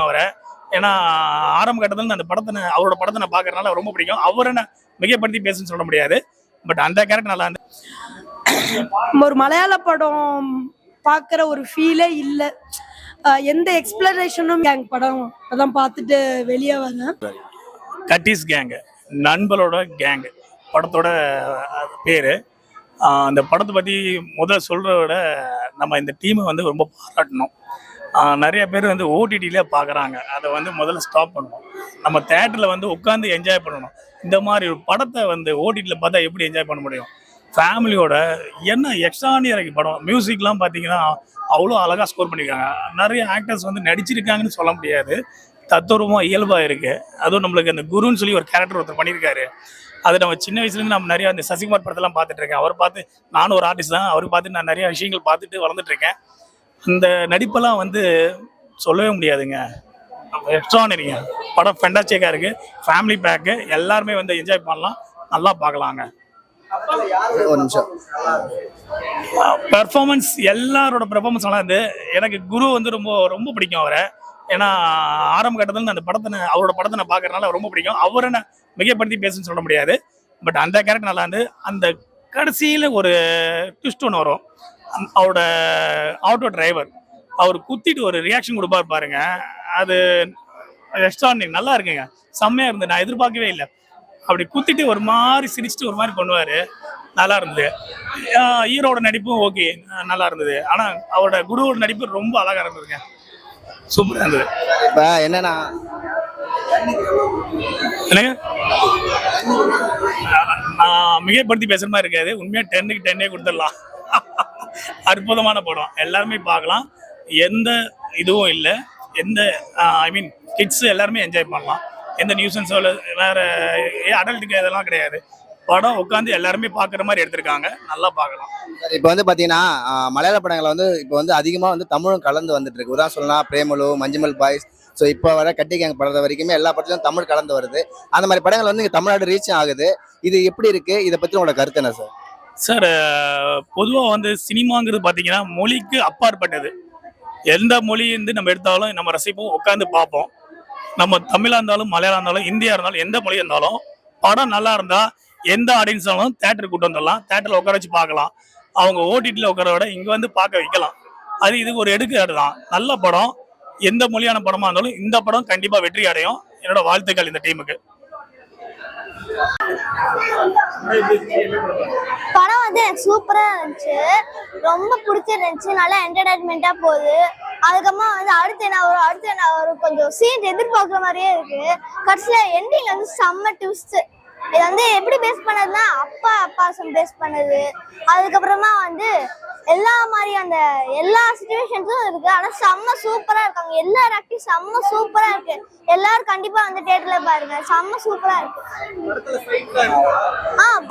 அவரை. ஏன்னா ஆரம்ப கட்டத்தில் அந்த படத்தை அவரோட படத்தை நான் பார்க்கறதுனால ரொம்ப பிடிக்கும். அவரை நான் மிகைப்படுத்தி பேசுன்னு சொல்ல முடியாது, பட் அந்த கேரக்டர் நல்லா இருந்து. ஒரு மலையாள படம் பார்க்குற ஒரு ஃபீலே இல்லை, எந்த எக்ஸ்பிளனேஷனும். கேங் படம் அதான் பார்த்துட்டு வெளியே வரேன். கட்டிஸ் கேங், நண்பரோட கேங் படத்தோட பேர். அந்த படத்தை பற்றி முதல் சொல்கிறத விட நம்ம இந்த டீமை வந்து ரொம்ப பாராட்டணும். நிறைய பேர் வந்து ஓடிடியிலே பார்க்குறாங்க, அதை வந்து முதல்ல ஸ்டாப் பண்ணணும். நம்ம தேட்டரில் வந்து உட்காந்து என்ஜாய் பண்ணணும். இந்த மாதிரி ஒரு படத்தை வந்து ஓடிடியில் பார்த்தா எப்படி என்ஜாய் பண்ண முடியும்? ஃபேமிலியோட என்ன எக்ஸ்ட்ரானியரி படம். மியூசிக்லாம் பார்த்தீங்கன்னா அவ்வளோ அழகாக ஸ்கோர் பண்ணியிருக்காங்க. நிறைய ஆக்டர்ஸ் வந்து நடிச்சிருக்காங்கன்னு சொல்ல முடியாது, தத்துவமாக இயல்பாக இருக்குது. அதுவும் நம்மளுக்கு அந்த குருன்னு சொல்லி ஒரு கேரக்டர் ஒருத்தர் பண்ணியிருக்காரு. அது நம்ம சின்ன வயசுலேருந்து நம்ம நிறையா அந்த சசிகுமார் படத்தெல்லாம் பார்த்துட்டு இருக்கேன். அவர் பார்த்து நானும் ஒரு ஆர்டிஸ்ட் தான், அவர் பார்த்து நான் நிறையா விஷயங்கள் பார்த்துட்டு வளர்ந்துட்டுருக்கேன். அந்த நடிப்பெல்லாம் வந்து சொல்லவே முடியாதுங்க, எக்ஸ்ட்ரானரிங்க. படம் ஃபென்டாஸ்டிக்காக இருக்குது, ஃபேமிலி பேக்கு, எல்லாருமே வந்து என்ஜாய் பண்ணலாம், நல்லா பார்க்கலாங்க. ஒரு நிமிஷம். பெர்ஃபார்மன்ஸ், எல்லாரோட பெர்ஃபார்மன்ஸ் நல்லா இருந்து. எனக்கு குரு வந்து ரொம்ப ரொம்ப பிடிக்கும் அவரை. ஏன்னா ஆரம்ப கட்டத்தில் அந்த படத்தை அவரோட படத்தை நான் பார்க்கறதுனால ரொம்ப பிடிக்கும். அவரை நான் மிகைப்படுத்தி பேசுன்னு சொல்ல முடியாது, பட் அந்த கேரக்டர் நல்லா இருந்து. அந்த கடைசியில் ஒரு ட்விஸ்ட் ஒன்று வரும். அவரோட ஆட்டோ டிரைவர் அவர் குத்திட்டு ஒரு ரியாக்ஷன் கொடுப்பார் பாருங்க, அது எக்ஸ்ட்ரானிக் நல்லா இருக்குங்க, செம்மையாக இருந்து. நான் எதிர்பார்க்கவே இல்லை. அப்படி குத்திட்டு ஒரு மாதிரி சிரிச்சுட்டு ஒரு மாதிரி பண்ணுவார், நல்லா இருந்தது. ஹீரோட நடிப்பும் ஓகே நல்லா இருந்தது. ஆனால் அவரோட குருவோட நடிப்பு ரொம்ப அழகாக இருந்ததுங்க, சூப்பராக இருந்தது. இப்போ என்னன்னா என்னங்க, நான் மிகைப்படுத்தி பேசுகிற மாதிரி இருக்காது, உண்மையாக 10க்கு 10 கொடுத்துடலாம். அற்புதமான படம், எல்லாருமே பார்க்கலாம், எந்த இதுவும் இல்லை. எந்த ஐ மீன் கிட்ஸ் எல்லாருமே என்ஜாய் பண்ணலாம். எந்த நியூசன்ஸோ இல்லை வேறு அடல்ட்டுக்கு இதெல்லாம் கிடையாது. படம் உட்காந்து எல்லாருமே பார்க்குற மாதிரி எடுத்திருக்காங்க, நல்லா பார்க்கலாம். இப்போ வந்து பார்த்தீங்கன்னா மலையாள படங்களை வந்து இப்போ வந்து அதிகமாக வந்து தமிழும் கலந்து வந்துட்டு இருக்கு. உதாரணம் சொல்லலாம் பிரேமலு, மஞ்சுமல் பாய்ஸ். ஸோ இப்போ வர கட்டி கேங் படத்தை வரைக்குமே எல்லா படத்துலையும் தமிழ் கலந்து வருது. அந்த மாதிரி படங்கள் வந்து இங்கே தமிழ்நாடு ரீச் ஆகுது. இது எப்படி இருக்கு, இதை பற்றி உங்களோட கருத்து என்ன சார்? சார், பொதுவாக வந்து சினிமாங்கிறது பார்த்தீங்கன்னா மொழிக்கு அப்பாற்பட்டது. எந்த மொழி வந்து நம்ம எடுத்தாலும் நம்ம ரசிப்போம், உட்காந்து பார்ப்போம். நம்ம தமிழாக இருந்தாலும் மலையாளம் இருந்தாலும் இந்தியா இருந்தாலும் எந்த மொழியாக இருந்தாலும் படம் நல்லா இருந்தால் எந்த ஆடியன்ஸாலும் தேட்டருக்கு கூட்டு வந்துடலாம், தேட்டரில் உட்கார வச்சு பார்க்கலாம். அவங்க ஓடிடியில் உட்கார விட இங்கே வந்து பார்க்க வைக்கலாம். அது இதுக்கு ஒரு எடுத்துக்காட்டு தான். நல்ல படம், எந்த மொழியான படமாக இருந்தாலும் இந்த படம் கண்டிப்பாக வெற்றி அடையும். என்னோட வாழ்த்துக்கள் இந்த டீமுக்கு. படம் வந்து எனக்கு சூப்பரா இருந்துச்சு, ரொம்ப பிடிச்சிருந்துச்சு, நல்லா என்டர்டைன்மெண்டா போகுது. அதுக்கப்புறமா வந்து அடுத்து என்ன வரும் கொஞ்சம் சீன் எதிர்பார்க்குற மாதிரியே இருக்கு. கடைசியில எண்டிங்ல வந்து செம்ம ட்விஸ்ட். இது வந்து எப்படி பேஸ் பண்ணதுன்னா அப்பாசம் பேஸ் பண்ணது. அதுக்கப்புறமா வந்து எல்லா மாதிரி அந்த எல்லா சிச்சுவேஷன்ஸும் இருக்கு. ஆனா செம்ம சூப்பரா இருக்காங்க, எல்லா ஆக்டிங் செம்ம சூப்பரா இருக்கு. எல்லாரும் கண்டிப்பா வந்து தியேட்டர்ல பாருங்க, செம்ம சூப்பரா இருக்கு.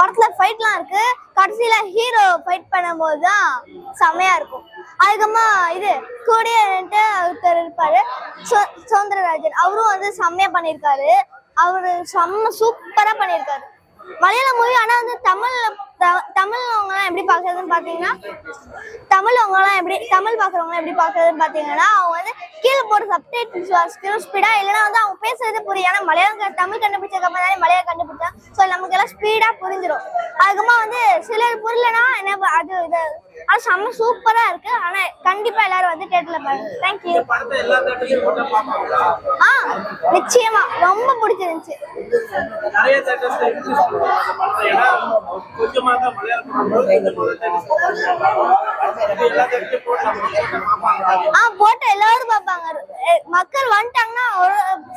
படத்துல ஃபைட்லாம் இருக்கு. கடைசியில ஹீரோ ஃபைட் பண்ணும்போது தான் செம்மையா இருக்கும். அதுக்கப்புறமா இது கூடிய ஒருத்தர் இருப்பாரு, சௌந்தரராஜன், அவரும் வந்து செம்மையா பண்ணியிருக்காரு. அவரு செம்ம சூப்பரா பண்ணியிருக்காரு. மலையாள மூவி. ஆனா வந்து தமிழ்வங்கலாம் எப்படி பாக்குறதுன்னு பாத்தீங்கன்னா தமிழ் பாக்குறவங்களாம் எப்படி பாக்குறதுன்னு பாத்தீங்கன்னா அவங்க வந்து கீழே போற சப்டைட்டில்ஸ் ஸ்பீடா, இல்லைன்னா வந்து அவங்க பேசுறது புரியும். ஏன்னா மலையாளம் தமிழ் கண்டுபிடிச்சதுக்கு அப்புறம் தானே மலையாளம் கண்டுபிடிச்சா, ஸோ நமக்கு எல்லாம் ஸ்பீடா புரிஞ்சிடும். அதுக்கப்புறமா வந்து சிலர் புரியலன்னா என்ன அது இது. அது செம்ம சூப்பரா இருக்கு. ஆனா கண்டிப்பா எல்லாரும் வந்து தியேட்டர்ல பாருங்க. தேங்க்யூ. நிச்சயமா ரொம்ப பிடிச்சிருந்துச்சு. போட்டு எல்லாரும் பார்ப்பாங்க. மக்கள் வந்துட்டாங்கன்னா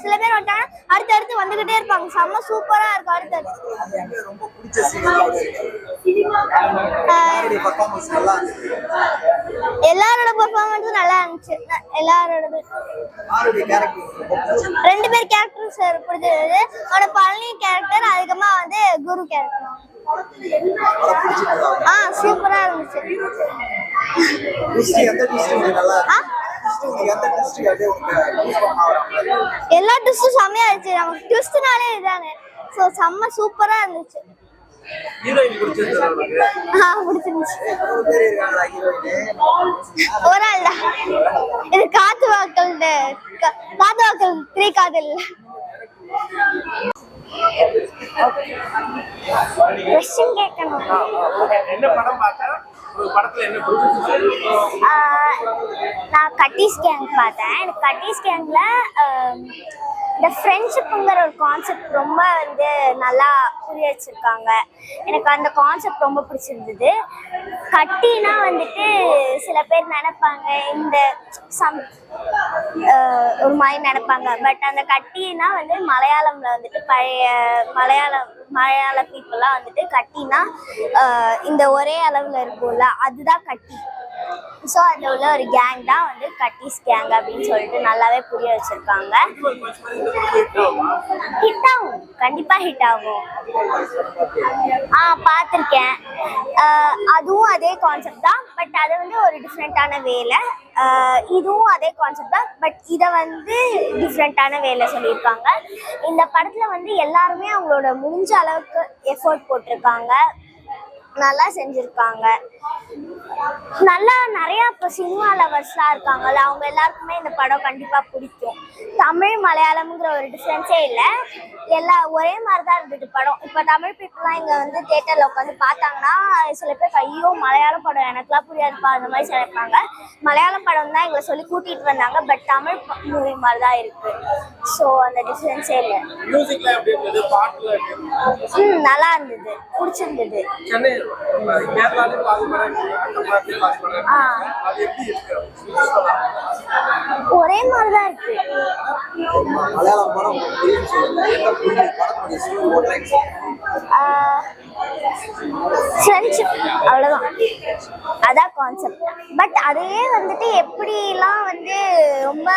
சில பேர் வந்துட்டாங்கன்னா அடுத்தடுத்து வந்துகிட்டே இருப்பாங்க. செம்ம சூப்பரா இருக்கும். அடுத்தது எல்லாரோட பெர்ஃபார்மன்ஸும் நல்லா இருந்துச்சு. எல்லாரோடது 2 பேர் கேரக்டர் சார் பிடிச்சது. அவனோட பழனி கேரக்டர், அதுக்கப்புறமா வந்து குரு கேரக்டர் சூப்பரா இருந்துச்சு. எல்லா ட்விஸ்டும் செம்மையா இருந்துச்சு. நமக்கு ட்விஸ்ட்னாலே இதானே, ஸோ செம்ம சூப்பரா இருந்துச்சு. பிடிச்சிருந்துச்சு. ஒரு ஆள் தான். இது காத்து வாக்கள் அந்த காதல் 3 காதல் கொஸ்டின் கேட்கணும். என்ன படம் பார்த்தா படத்துல என்ன பிடிச்சிருந்துச்சு? நான் கட்டீஸ் கேங் பார்த்தேன். எனக்கு கட்டீஸ் கேங்ல இந்த ஃப்ரெண்ட்ஷிப்புங்கிற ஒரு கான்செப்ட் ரொம்ப வந்து நல்லா புரிய வச்சிருக்காங்க. எனக்கு அந்த கான்செப்ட் ரொம்ப பிடிச்சிருந்தது. கட்டினா வந்துட்டு சில பேர் நினைப்பாங்க இந்த ஒரு மாதிரி நினைப்பாங்க. பட் அந்த கட்டினா வந்து மலையாளம்ல வந்துட்டு பழைய மலையாள பீப்புளெலாம் வந்துட்டு கட்டினா இந்த ஒரே அளவில் இருக்கும்ல அதுதான் கட்டி. ஸோ அதில் உள்ள ஒரு கேங் தான் வந்து கட்டீஸ் கேங் அப்படின்னு சொல்லிட்டு நல்லாவே புரிய வச்சிருக்காங்க. ஹிட் ஆகும், கண்டிப்பாக ஹிட் ஆகும். பார்த்துருக்கேன். அதுவும் அதே கான்செப்ட் தான், பட் அது வந்து ஒரு டிஃப்ரெண்ட்டான வேலை. இதுவும் அதே கான்செப்ட் தான், பட் இதை வந்து டிஃப்ரெண்ட்டான வேலை சொல்லியிருக்காங்க. இந்த படத்தில் வந்து எல்லாருமே அவங்களோட முடிஞ்ச அளவுக்கு எஃபோர்ட் போட்டிருக்காங்க, நல்லா செஞ்சுருக்காங்க. நல்லா நிறையா இப்போ சினிமா லவர்ஸ்லாம் இருக்காங்கல்ல, அவங்க எல்லாருக்குமே இந்த படம் கண்டிப்பாக பிடிக்கும். தமிழ் மலையாளம்ங்கிற ஒரு டிஃப்ரென்ஸே இல்லை, ஒரே மாதிரி தான் இருந்தது படம். இப்போ தமிழ் பீப்புளெலாம் இங்கே வந்து தியேட்டரில் உட்காந்து பார்த்தாங்கன்னா சில பேர் ஐயோ மலையாள படம் எனக்குலாம் புரியாதுப்பா அந்த மாதிரி சொல்லியிருப்பாங்க. மலையாள படம் தான் எங்களை சொல்லி கூட்டிகிட்டு வந்தாங்க, பட் தமிழ் மூவி மாதிரி தான் இருக்குது. ஸோ அந்த டிஃப்ரென்ஸே இல்லை. நல்லா இருந்தது, பிடிச்சிருந்தது. ஒரே மாதிரிதான் இருக்கு. ஃப்ரெண்ட்ஷிப் அவ்வளவுதான், அதான் கான்செப்ட். பட் அதையே வந்துட்டு எப்படிலாம் வந்து ரொம்ப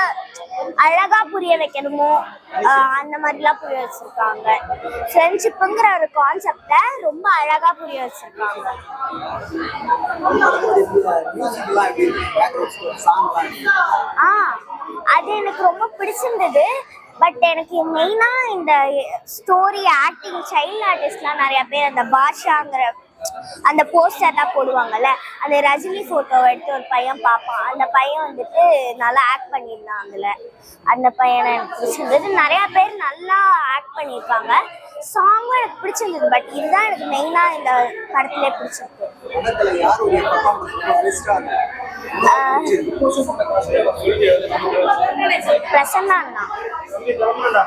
அழகா புரிய வைக்கணுமோ அந்த மாதிரிலாம் புரிய வச்சிருக்காங்க. ஃப்ரெண்ட்ஷிப்புங்கிற ஒரு கான்செப்டை ரொம்ப அழகா புரிய வச்சிருக்காங்க. அது எனக்கு ரொம்ப பிடிச்சிருந்தது. பட் எனக்கு மெயினாக இந்த ஸ்டோரி ஆக்டிங் சைல்டு ஆர்டிஸ்ட்லாம் நிறையா பேர் அந்த பாஷாங்கிற அந்த போஸ்டர்லாம் போடுவாங்கல்ல, அந்த ரஜினி ஃபோட்டோவை எடுத்து ஒரு பையன் பார்ப்பான். அந்த பையன் வந்துட்டு நல்லா ஆக்ட் பண்ணியிருந்தான் அதில். அந்த பையனை எனக்கு பிடிச்சிருந்தது. நிறையா பேர் நல்லா ஆக்ட் பண்ணியிருக்காங்க. சாங்கும் எனக்கு பிடிச்சிருந்தது. பட் இதுதான் எனக்கு மெயினாக இந்த படத்திலே பிடிச்சிருக்கு.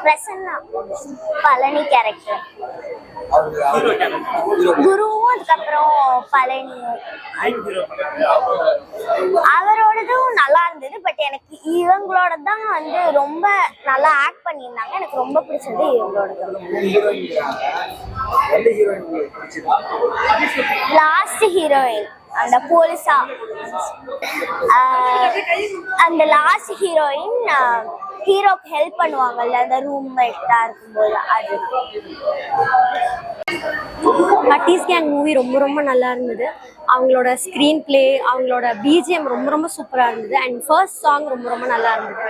பிரசன்னா பழனி கேரக்டர், குருவும் அதுக்கப்புறம் பழனியும் அவரோடதும் நல்லா இருந்தது. பட் எனக்கு இவங்களோட தான் வந்து ரொம்ப நல்லா ஆக்ட் பண்ணியிருந்தாங்க. எனக்கு ரொம்ப பிடிச்சது இவங்களோட. லாஸ்ட் ஹீரோயின் அந்த போலீஸா, அந்த லாஸ்ட் ஹீரோயின் ஹீரோக்கு ஹெல்ப் பண்ணுவாங்கல்ல அந்த ரூம் மேட்டா இருக்கும்போது, அது. கட்டீஸ் கேங் மூவி ரொம்ப ரொம்ப நல்லா இருந்தது. அவங்களோட ஸ்க்ரீன் பிளே, அவங்களோட பிஜிஎம் ரொம்ப ரொம்ப சூப்பராக இருந்தது. அண்ட் ஃபர்ஸ்ட் சாங் ரொம்ப ரொம்ப நல்லா இருந்தது.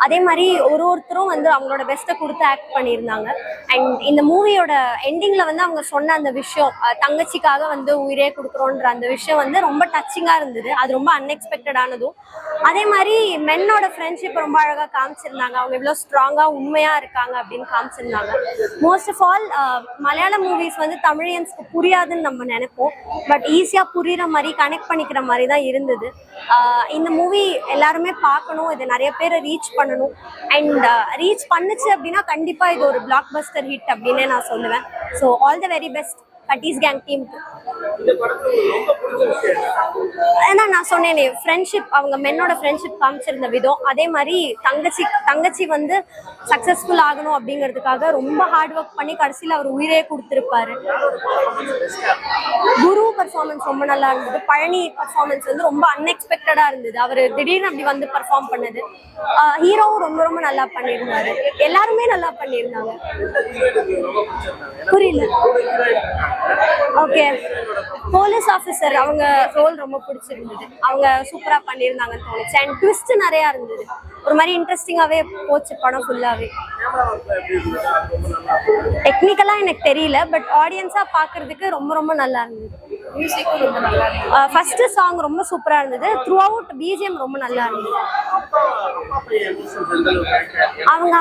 அதே மாதிரி ஒருத்தரும் வந்து அவங்களோட பெஸ்ட்டை கொடுத்து ஆக்ட் பண்ணியிருந்தாங்க. அண்ட் இந்த மூவியோட எண்டிங்கில் வந்து அவங்க சொன்ன அந்த விஷயம், தங்கச்சிக்காக வந்து உயிரே கொடுக்குறோன்ற அந்த விஷயம் வந்து ரொம்ப டச்சிங்காக இருந்தது. அது ரொம்ப அன்எக்ஸ்பெக்டடானதும். அதே மாதிரி மென்னோட ஃப்ரெண்ட்ஷிப் ரொம்ப அழகாக காமிச்சிருந்தாங்க. அவங்க எவ்வளோ ஸ்ட்ராங்காக உண்மையாக இருக்காங்க அப்படின்னு காமிச்சிருந்தாங்க. மோஸ்ட் ஆஃப் ஆல் மலையாள மூவிஸ் வந்து தமிழியன்ஸ்க்கு புரியாதுன்னு நம்ம நினைப்போம். பட் ஈஸியாக புரியுற மாதிரி கனெக்ட் பண்ணிக்கிற மாதிரி தான் இருந்தது. இந்த மூவி எல்லாருமே பார்க்கணும். இதை நிறைய பேரை ரீச் பண்ணணும். அண்ட் ரீச் பண்ணுச்சு அப்படின்னா கண்டிப்பாக இது ஒரு பிளாக் பஸ்டர் ஹிட் அப்படின்னே நான் சொல்லுவேன். So all the very best cuties gang டீமுக்கு. ஏன்னா நான் சொன்னேனே, ஃப்ரெண்ட்ஷிப், அவங்க மென்னோட ஃப்ரெண்ட்ஷிப் காமிச்சிருந்த விதம், அதே மாதிரி தங்கச்சி வந்து சக்ஸஸ்ஃபுல் ஆகணும் அப்படிங்கிறதுக்காக ரொம்ப ஹார்ட் ஒர்க் பண்ணி கடைசியில் அவர் உயிரே கொடுத்துருப்பாரு. குரு பர்ஃபார்மன்ஸ் ரொம்ப நல்லா இருந்தது. பழனி பர்ஃபார்மன்ஸ் வந்து ரொம்ப அன்எக்ஸ்பெக்டடாக இருந்தது. அவர் திடீர்னு அப்படி வந்து பர்ஃபார்ம் பண்ணது. ஹீரோவும் ரொம்ப ரொம்ப நல்லா பண்ணியிருந்தாரு. எல்லாருமே நல்லா பண்ணியிருந்தாங்க. புரியல. ஓகே, போலீஸ் ஆஃபீஸர் அவங்க ரோல் ரொம்ப பிடிச்சிருந்தது. அவங்க சூப்பராக பண்ணியிருந்தாங்கன்னு தோணுச்சு. அண்ட் ட்விஸ்ட் நிறையா இருந்தது. ஒரு மாதிரி இன்ட்ரெஸ்டிங்காகவே போச்சு படம் ஃபுல்லாகவே. டெக்னிக்கலாக எனக்கு தெரியல, பட் ஆடியன்ஸாக பார்க்கறதுக்கு ரொம்ப ரொம்ப நல்லா இருந்தது. மியூசிக்கும் ரொம்ப நல்லா இருந்தது. ஃபர்ஸ்ட் சாங் ரொம்ப சூப்பரா இருந்தது. த்ரூ அவுட் பிஜிஎம் ரொம்ப நல்லா இருந்தது. அவங்க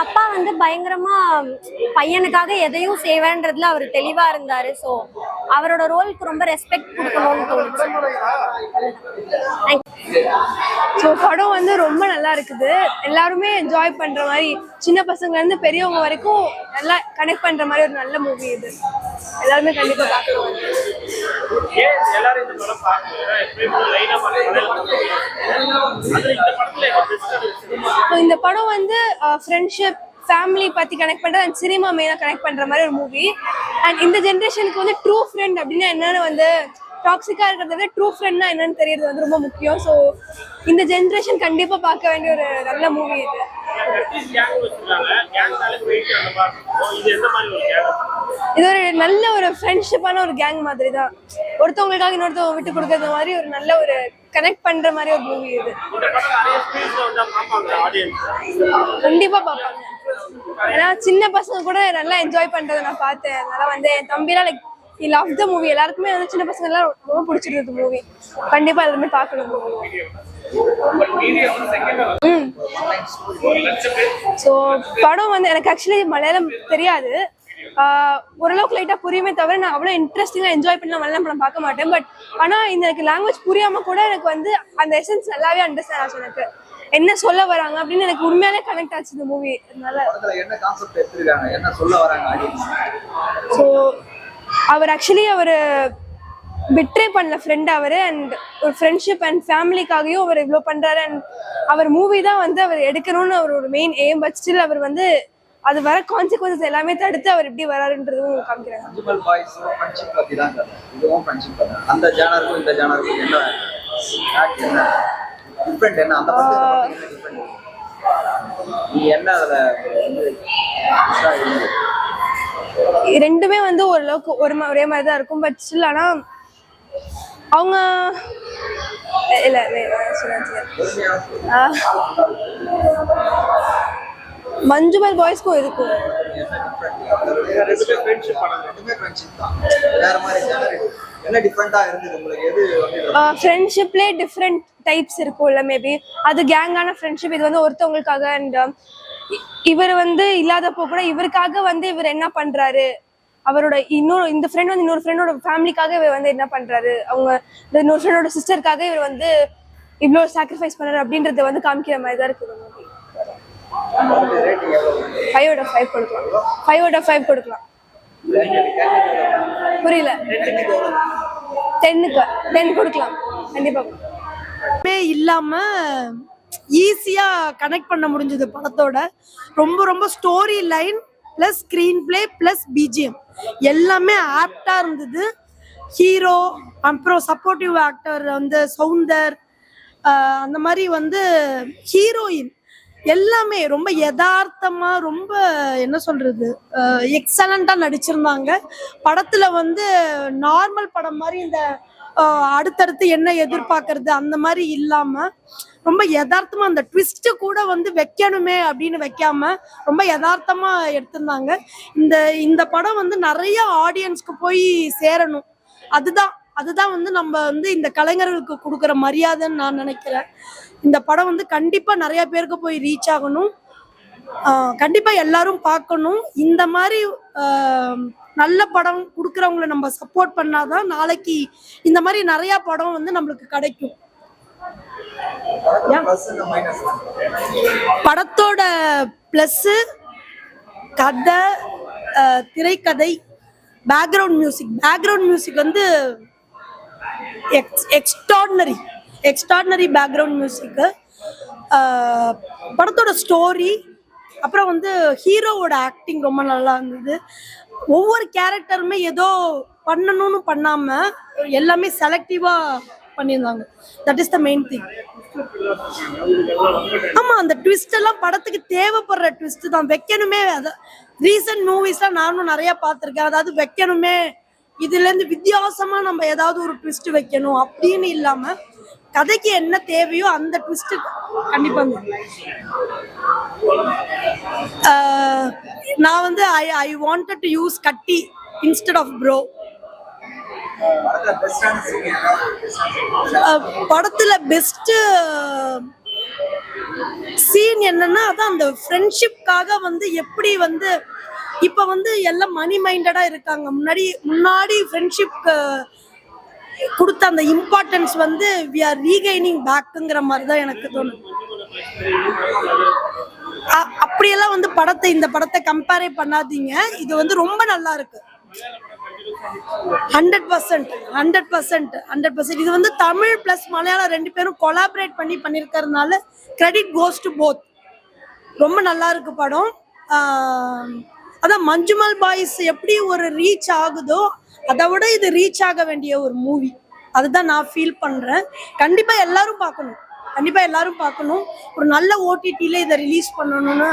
அப்பா வந்து பயங்கரமா பையனுக்காக எதையும் செய்வேன்றதுல அவர் தெளிவா இருந்தாரு. ஸோ அவரோட ரோலுக்கு ரொம்ப ரெஸ்பெக்ட் கொடுக்கணும்னு தோணுச்சு. ஸோ படம் வந்து ரொம்ப நல்லா இருக்குது. எல்லாருமே என்ஜாய் பண்ற மாதிரி, சின்ன பசங்கள்ல இருந்து பெரியவங்க வரைக்கும் நல்லா கனெக்ட் பண்ற மாதிரி ஒரு நல்ல மூவி இது. எல்லாருமே கண்டிப்பா பார்க்கலாம். இந்த படம் வந்து ஃப்ரெண்ட்ஷிப், ஃபேமிலி பத்தி கனெக்ட் பண்ற அண்ட் சினிமா மெயினா கனெக்ட் பண்ற மாதிரி ஒரு மூவி. அண்ட் இந்த ஜென்ரேஷனுக்கு வந்து ட்ரூ ஃப்ரெண்ட் அப்படின்னா என்னன்னு வந்து டாக்ஸிக்கா இருக்கிறத விட ட்ரூ ஃப்ரெண்ட்னா என்னன்னு தெரியறது வந்து ரொம்ப முக்கியம். ஸோ இந்த ஜென்ரேஷன் கண்டிப்பா பார்க்க வேண்டிய ஒரு நல்ல மூவி இது. இது ஒரு நல்ல ஒரு ஃப்ரெண்ட்ஷிப்பான ஒரு கேங் மாதிரி தான். ஒருத்தவங்களுக்காக இன்னொருத்தவங்க விட்டு கொடுக்கறது மாதிரி ஒரு நல்ல ஒரு கனெக்ட் பண்ற மாதிரி ஒரு மூவி இது. கண்டிப்பா பார்ப்பாங்க. ஏன்னா சின்ன பசங்க கூட நல்லா என்ஜாய் பண்றதை நான் பார்த்தேன். அதனால வந்து என் தம்பிலாம் like he loved the movie. எல்லாருக்குமே வந்து சின்ன பசங்க எல்லாம் ரொம்ப பிடிச்சிருக்கு மூவி. கண்டிப்பா எல்லாருமே பார்க்கணும். ஸோ படம் வந்து எனக்கு ஆக்சுவலி மலையாளம் தெரியாது. ஓரளவுக்கு லைட்டாக புரியுமே தவிர நான் அவ்வளோ இன்ட்ரெஸ்டிங்காக என்ஜாய் பண்ணி மலையாளம் படம் பார்க்க மாட்டேன். பட் ஆனால் இந்த எனக்கு லாங்குவேஜ் புரியாமல் கூட எனக்கு வந்து அந்த எசன்ஸ் நல்லாவே அண்டர்ஸ்டாண்ட் ஆச்சு. எனக்கு என்ன சொல்ல வராங்க அப்படின்னு எனக்கு உண்மையாலே கனெக்ட் ஆச்சு இந்த மூவி. அதனால ஸோ அவர் ஆக்சுவலி அவர் பிட்ரே பண்ணல ஃப்ரெண்ட் அவர். அண்ட் ஒரு ஃப்ரெண்ட்ஷிப் அண்ட் ஃபேமிலிக்காகவும் அவர் இவ்வளோ பண்ணுறாரு. அண்ட் அவர் மூவி தான் வந்து அவர் எடுக்கணும்னு அவர் ஒரு மெயின் எய்ம். பட் ஸ்டில் அவர் வந்து அது வர கான்சிக்வன்சஸ் எல்லாமே தடுத்து அவர் எப்படி வராருன்றதும் காமிக்கிறாங்க. ரெண்டுமே வந்து ஓரளவுக்கு ஒரே மாதிரி தான் இருக்கும். பட் ஸ்டில் ஆனா அவங்க இல்ல மஞ்சுமல் பாய்ஸ்க்கும் இருக்கும். ஃப்ரெண்ட்ஷிப்லேயே டிஃப்ரெண்ட் டைப்ஸ் இருக்கும்ல. மேபி அது கேங்கான ஃப்ரெண்ட்ஷிப். இது வந்து ஒருத்தவங்களுக்காக. அண்ட் இவர் வந்து இல்லாதப்போ கூட இவருக்காக வந்து இவர் என்ன பண்றாரு, அவரோட இந்த ஃப்ரெண்ட் வந்து இன்னொரு ஃப்ரெண்டோட ஃபேமிலிக்காக இவர் வந்து என்ன பண்றாரு, அவங்க இன்னொரு ஃப்ரெண்டோட சிஸ்டருக்காக இவர் வந்து இவ்வளோ சாக்ரிஃபைஸ் பண்றாரு அப்படின்றத வந்து காமிக்கிற மாதிரி தான் இருக்குது மூவி. 5 out of 5 கொடுக்கலாம். 5 out of 5 கொடுக்கலாம். புரியல. 10 கொடுக்கலாம் கண்டிப்பா. இல்லாம ஈஸியா கனெக்ட் பண்ண முடிஞ்சது படத்தோட. ரொம்ப ரொம்ப story line plus screen play plus BGM எல்லாமே ஆப்டா இருந்தது. ஹீரோ அப்புறம் சப்போர்ட்டிவ் ஆக்டர் வந்து சவுந்தர், அந்த மாதிரி வந்து ஹீரோயின் எல்லாமே ரொம்ப யதார்த்தமா ரொம்ப என்ன சொல்றது எக்ஸலண்டா நடிச்சிருந்தாங்க. படத்துல வந்து நார்மல் படம் மாதிரி இந்த அடுத்தடுத்து என்ன எதிர்பார்க்கறது அந்த மாதிரி இல்லாம ரொம்ப யதார்த்தமா அந்த ட்விஸ்ட் கூட வந்து வைக்கணுமே அப்படின்னு வைக்காம ரொம்ப யதார்த்தமா எடுத்திருந்தாங்க. இந்த படம் வந்து நிறைய ஆடியன்ஸ்க்கு போய் சேரணும். அதுதான் வந்து நம்ம வந்து இந்த கலைஞர்களுக்கு கொடுக்குற மரியாதைன்னு நான் நினைக்கிறேன். இந்த படம் வந்து கண்டிப்பா நிறைய பேருக்கு போய் ரீச் ஆகணும். கண்டிப்பா எல்லாரும் பார்க்கணும். இந்த மாதிரி நல்ல படம் கொடுக்குறவங்களை நம்ம சப்போர்ட் பண்ணாதான் நாளைக்கு இந்த மாதிரி நிறைய படம் வந்து நம்மளுக்கு கிடைக்கும். படத்தோட பிளஸ் கதை, திரைக்கதை, பேக்ரவுண்ட் மியூசிக் வந்து எக்ஸ்ட்ராடினரி பேக்ரவுண்ட் மியூசிக். படத்தோட ஸ்டோரி, அப்புறம் வந்து ஹீரோவோட ஆக்டிங் ரொம்ப நல்லா இருந்தது. ஒவ்வொரு கேரக்டருமே ஏதோ பண்ணணும்னு பண்ணாம எல்லாமே செலக்டிவா பண்ணியிருந்தாங்க. That is the main thing. ஆமா, அந்த ட்விஸ்ட் எல்லாம் படத்துக்கு தேவைப்படுற ட்விஸ்ட் தான் வைக்கணுமே. ரீசன்ட் மூவிஸ்லாம் நானும் நிறைய பார்த்துருக்கேன். அதாவது வைக்கணுமே, இதுல இருந்து வித்தியாசமா நம்ம ஏதாவது ஒரு ட்விஸ்ட் வைக்கணும் அப்படின்னு இல்லாம கதைக்கு என்ன தேவையோ அந்த ட்விஸ்ட் கண்டிப்பா. நான் வந்து ஐ வாண்டட் டு யூஸ் கட்டி இன்ஸ்டெட் ஆஃப் ப்ரோ. படத்துல பெஸ்ட் சீன் என்னன்னா அதான் அந்த ஃப்ரெண்ட்ஷிப்காக வந்து எப்படி வந்து இப்ப வந்து எல்லாம் மணி மைண்டடா இருக்காங்க. முன்னாடி ஃப்ரெண்ட்ஷிப்க்கு கொடுத்த அந்த இம்பார்ட்டன்ஸ் வந்து வி ஆர் ரீகைனிங் பேக்குங்கிற மாதிரி தான் எனக்கு தோணுது. அப்படியெல்லாம் வந்து இந்த படத்தை கம்பேரே பண்ணாதீங்க. இது வந்து ரொம்ப நல்லா இருக்கு. 100%. இது வந்து தமிழ் பிளஸ் மலையாளம் 2 பேரும் கொலாபரேட் பண்ணிருக்கிறதுனால கிரெடிட் கோஸ் டு போத். ரொம்ப நல்லா இருக்கு படம். அதான் மஞ்சுமல் பாய்ஸ் எப்படி ஒரு ரீச் ஆகுதோ அதை விட இது ரீச் ஆக வேண்டிய ஒரு மூவி. அதுதான் நான் ஃபீல் பண்றேன். கண்டிப்பா எல்லாரும் பார்க்கணும். ஒரு நல்ல ஓடிடில இதை ரிலீஸ் பண்ணணும்னு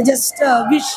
ஜஸ்ட் விஷ்.